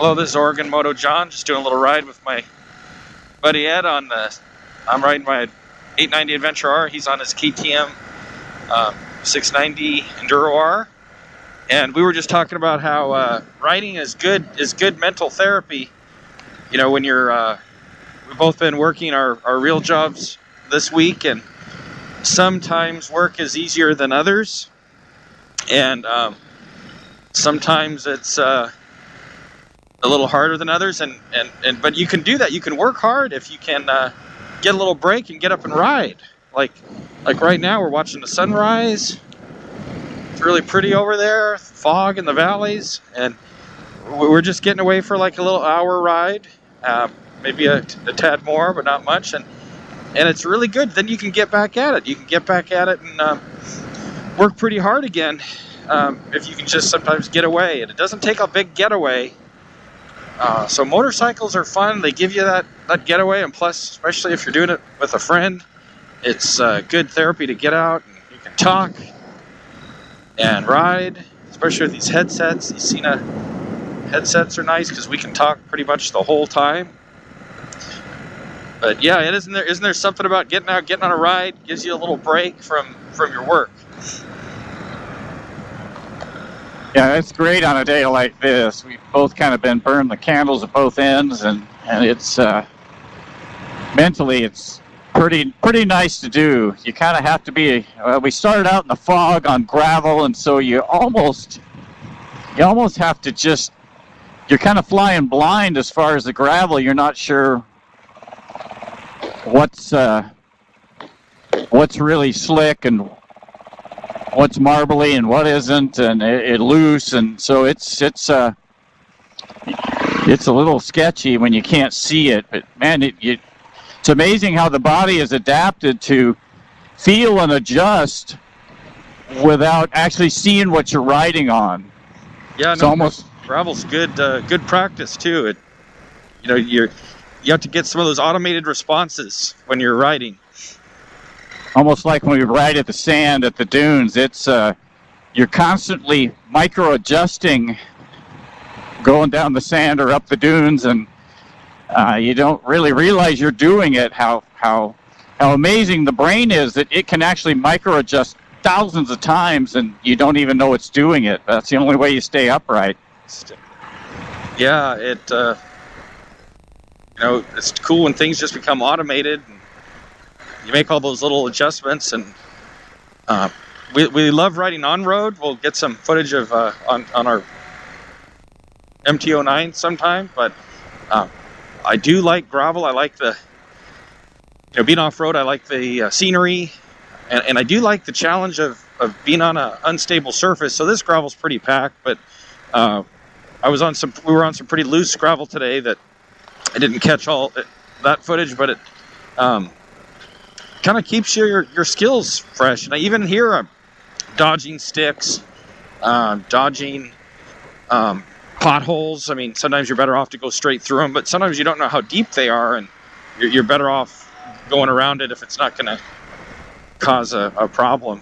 Hello, this is Oregon Moto John. Just doing a little ride with my buddy Ed on the. I'm riding my 890 Adventure R. He's on his KTM 690 Enduro R, and we were just talking about how riding is good mental therapy. You know, when you're we've both been working our real jobs this week, and sometimes work is easier than others, and sometimes it's a little harder than others, and but you can do that. You can work hard if you can get a little break and get up and ride. Like right now, we're watching the sunrise. It's really pretty over there. Fog in the valleys, and we're just getting away for like a little hour ride, maybe a tad more, but not much. And it's really good. Then you can get back at it. You can get back at it and work pretty hard again if you can just sometimes get away. And it doesn't take a big getaway. So motorcycles are fun. They give you that getaway, and plus, especially if you're doing it with a friend, it's good therapy to get out and you can talk and ride, especially with these headsets. These Sena headsets are nice because we can talk pretty much the whole time. But yeah, isn't there something about getting out, getting on a ride, gives you a little break from your work. Yeah, it's great on a day like this. We've both kind of been burning the candles at both ends, and it's mentally it's pretty nice to do. You kind of have to be. We started out in the fog on gravel, and so you almost have to just. You're kind of flying blind as far as the gravel. You're not sure what's really slick and what's marbly and what isn't, and it loose, and so it's a little sketchy when you can't see it. But man, it's amazing how the body is adapted to feel and adjust without actually seeing what you're riding on. Yeah, gravel's good practice too. You have to get some of those automated responses when you're riding. Almost like when we ride at the sand at the dunes, it's you're constantly micro-adjusting going down the sand or up the dunes, and you don't really realize you're doing it, how amazing the brain is that it can actually micro-adjust thousands of times and you don't even know it's doing it. That's the only way you stay upright. Yeah, it's cool when things just become automated. You make all those little adjustments, and we love riding on road. We'll get some footage of on our MT-09 sometime, but I do like gravel. I like the being off road. I like the scenery, and I do like the challenge of being on an unstable surface. So this gravel's pretty packed, but we were on some pretty loose gravel today that I didn't catch all that footage, but it kind of keeps your skills fresh. And I even hear I'm dodging sticks, dodging potholes. I mean, sometimes you're better off to go straight through them, but sometimes you don't know how deep they are, and you're better off going around it if it's not going to cause a problem.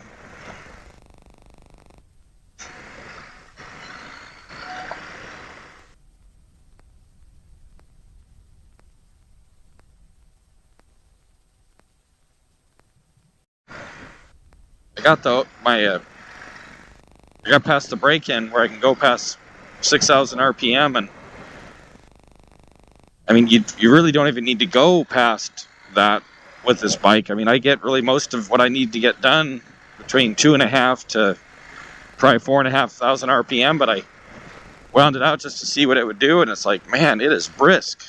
I got past the break-in where I can go past 6,000 RPM, and I mean, you really don't even need to go past that with this bike. I mean, I get really most of what I need to get done between 2.5 to probably 4,500 RPM, but I wound it out just to see what it would do, and it's like, man, it is brisk.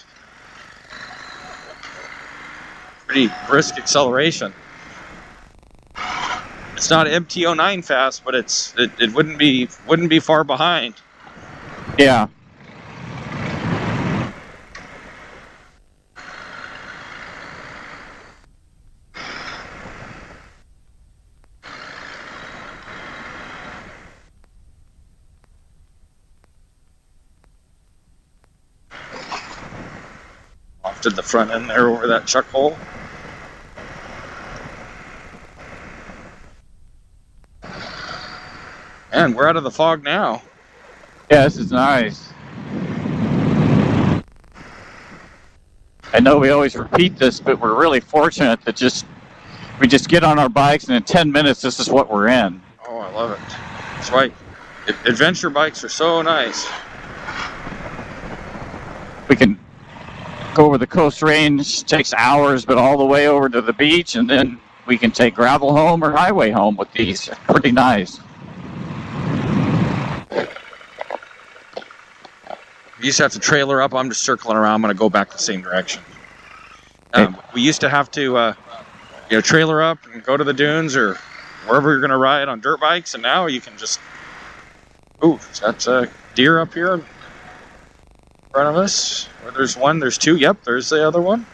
Pretty brisk acceleration. It's not MT-09 fast, but it wouldn't be far behind. Yeah. Off to the front end there over that chuck hole. And we're out of the fog now. Yeah, this is nice. I know we always repeat this, but we're really fortunate that we just get on our bikes and in 10 minutes this is what we're in. Oh, I love it. That's why adventure bikes are so nice. We can go over the coast range, takes hours, but all the way over to the beach, and then we can take gravel home or highway home with these. Pretty nice. You used to have to trailer up. I'm just circling around. I'm going to go back the same direction. We used to have to trailer up and go to the dunes or wherever you're going to ride on dirt bikes, and now you can just... Ooh, that's a deer up here in front of us. Where there's one, there's two. Yep, there's the other one.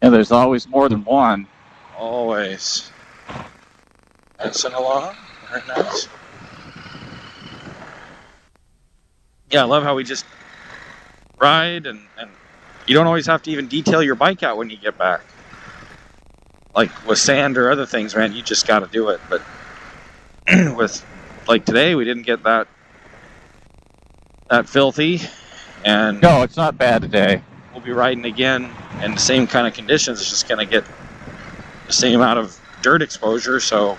Yeah, there's always more than one. Always. Dancing along. Very nice. Yeah, I love how we just ride and you don't always have to even detail your bike out when you get back. Like with sand or other things, man, you just got to do it. But with, like today, we didn't get that filthy. And no, it's not bad today. We'll be riding again in the same kind of conditions. It's just going to get the same amount of dirt exposure. So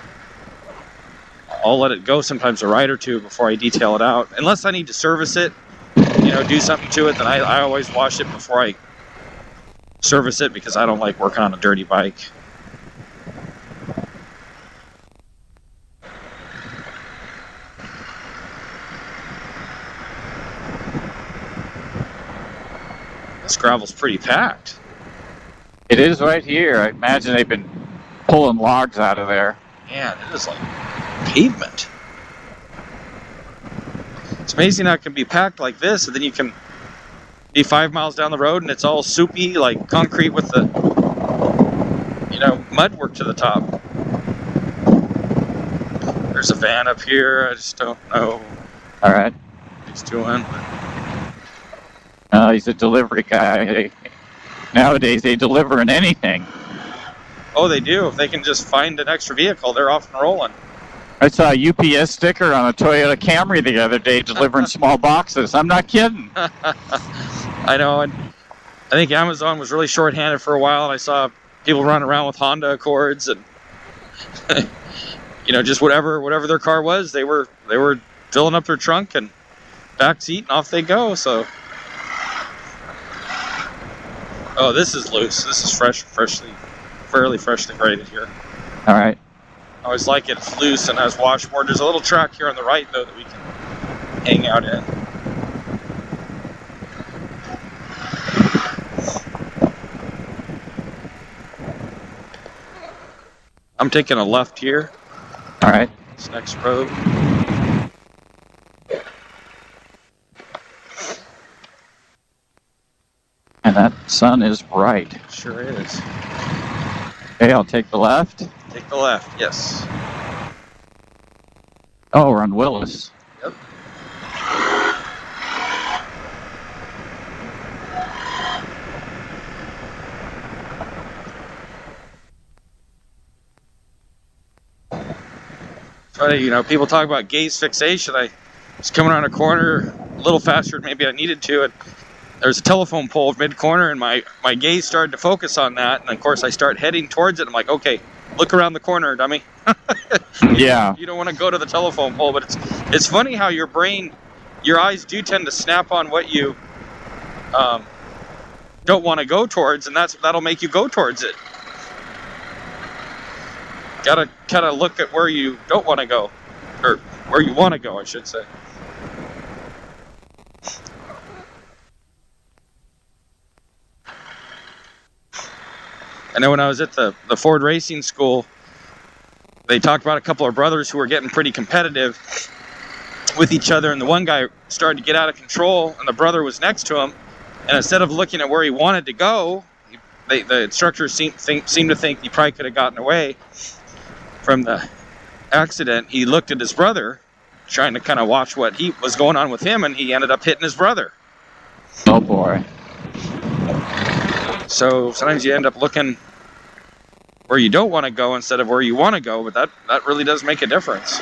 I'll let it go sometimes a ride or two before I detail it out. Unless I need to service it, do something to it, then I always wash it before I service it because I don't like working on a dirty bike. This gravel's pretty packed. It is right here. I imagine they've been pulling logs out of there. Man, it is like pavement. It's amazing how it can be packed like this, and then you can be 5 miles down the road and it's all soupy, like concrete with the, mud work to the top. There's a van up here. I just don't know. All right. What he's doing. He's a delivery guy. Nowadays, they deliver in anything. Oh, they do. If they can just find an extra vehicle, they're off and rolling. I saw a UPS sticker on a Toyota Camry the other day delivering small boxes. I'm not kidding. I know. And I think Amazon was really short-handed for a while, and I saw people running around with Honda Accords and, just whatever their car was, they were filling up their trunk and back seat, and off they go. So, oh, this is loose. This is fairly freshly graded here. All right. I always like it. It's loose and has washboard. There's a little track here on the right, though, that we can hang out in. I'm taking a left here. All right. This next road. And that sun is bright. Sure is. Okay, I'll take the left. Take the left, yes. Oh, we're on Willis. Yep. Funny, people talk about gaze fixation. I was coming around a corner a little faster than maybe I needed to, and there's a telephone pole mid-corner, and my gaze started to focus on that, and of course I start heading towards it. I'm like, okay, look around the corner, dummy. Yeah. You don't want to go to the telephone pole, but it's funny how your eyes do tend to snap on what you don't want to go towards, and that'll make you go towards it. Gotta kind of look at where you don't want to go, or where you want to go, I should say. I know when I was at the Ford Racing School, they talked about a couple of brothers who were getting pretty competitive with each other, and the one guy started to get out of control, and the brother was next to him, and instead of looking at where he wanted to go, the instructors seemed to think he probably could have gotten away from the accident. He looked at his brother, trying to kind of watch what was going on with him, and he ended up hitting his brother. Oh boy. So sometimes you end up looking where you don't want to go instead of where you want to go, but that really does make a difference.